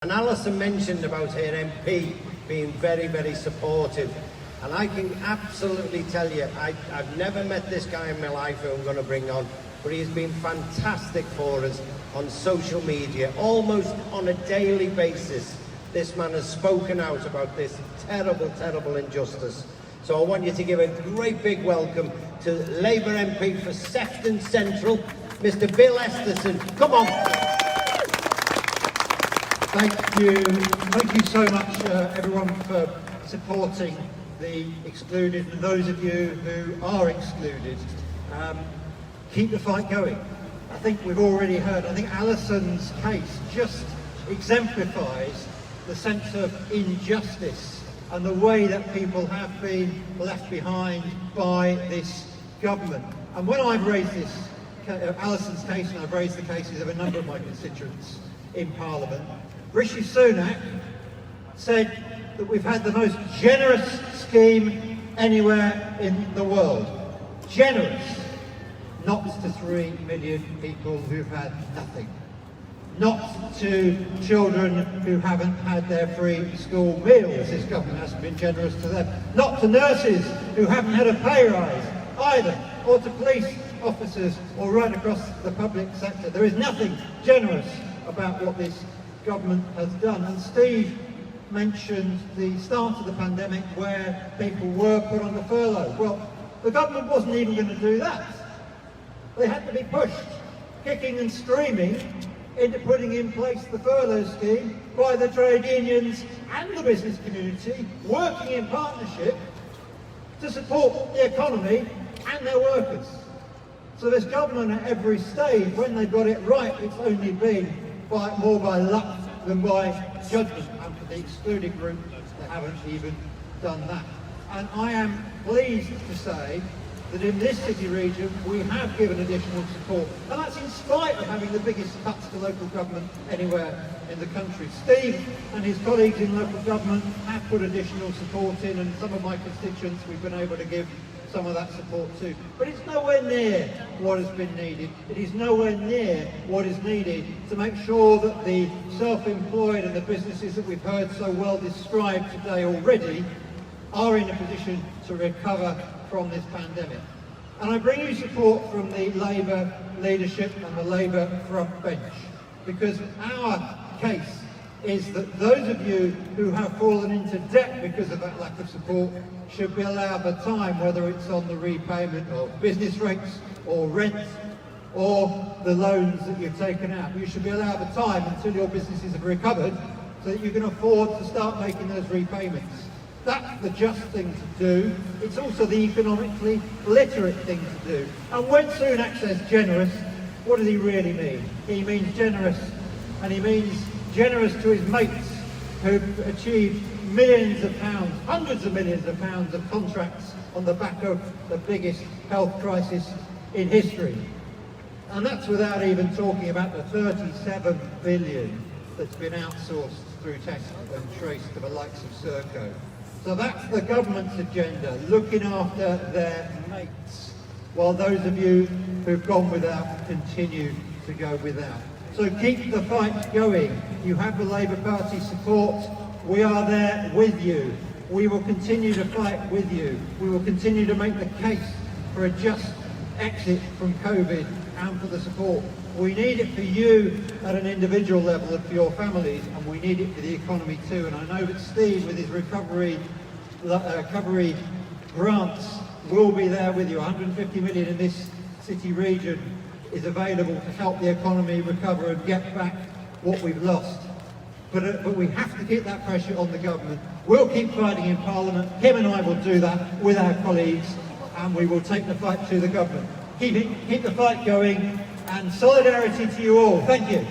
And Alison mentioned about her MP being very, very supportive. And I can absolutely tell you, I've never met this guy in my life who I'm going to bring on, but he's been fantastic for us on social media, almost on a daily basis. This man has spoken out about this terrible, terrible injustice. So I want you to give a great big welcome to Labour MP for Sefton Central, Mr. Bill Esterson. Come on. Thank you so much everyone for supporting the excluded and those of you who are excluded. Keep the fight going. I think we've already heard, I think Alison's case just exemplifies the sense of injustice and the way that people have been left behind by this government. And when I've raised this, Alison's case, and I've raised the cases of a number of my constituents in Parliament, Rishi Sunak said that we've had the most generous scheme anywhere in the world. Generous. Not to 3 million people who've had nothing. Not to children who haven't had their free school meals. This government hasn't been generous to them. Not to nurses who haven't had a pay rise either. Or to police officers or right across the public sector. There is nothing generous about what this government has done. And Steve mentioned the start of the pandemic where people were put on the furlough. Well, the government wasn't even going to do that. They had to be pushed, kicking and screaming, into putting in place the furlough scheme by the trade unions and the business community, working in partnership to support the economy and their workers. So this government at every stage, when they got it right, it's only been more by luck than by judgment. And for the excluded group, they haven't even done that. And I am pleased to say that in this city region we have given additional support, and that's in spite of having the biggest cuts to local government anywhere in the country. Steve and his colleagues in local government have put additional support in, and some of my constituents we've been able to give some of that support too. But it's nowhere near what has been needed. It is nowhere near what is needed to make sure that the self-employed and the businesses that we've heard so well described today already are in a position to recover from this pandemic. And I bring you support from the Labour leadership and the Labour front bench, because our case is that those of you who have fallen into debt because of that lack of support should be allowed the time, whether it's on the repayment of business rates or rent or the loans that you've taken out. You should be allowed the time until your businesses have recovered so that you can afford to start making those repayments. That's the just thing to do. It's also the economically literate thing to do. And when Sunak says generous, what does he really mean? He means generous, and he means generous to his mates who've achieved millions of pounds, hundreds of millions of pounds of contracts on the back of the biggest health crisis in history. And that's without even talking about the 37 billion that's been outsourced through Test and Trace to the likes of Serco. So that's the government's agenda, looking after their mates, while those of you who've gone without continue to go without. So keep the fight going. You have the Labour Party support. We are there with you. We will continue to fight with you. We will continue to make the case for a just exit from COVID and for the support. We need it for you at an individual level and for your families, and we need it for the economy too. And I know that Steve, with his recovery grants, will be there with you. 150 million in this city region is available to help the economy recover and get back what we've lost. But we have to keep that pressure on the government. We'll keep fighting in Parliament. Him and I will do that with our colleagues, and we will take the fight to the government. Keep the fight going, and solidarity to you all. Thank you.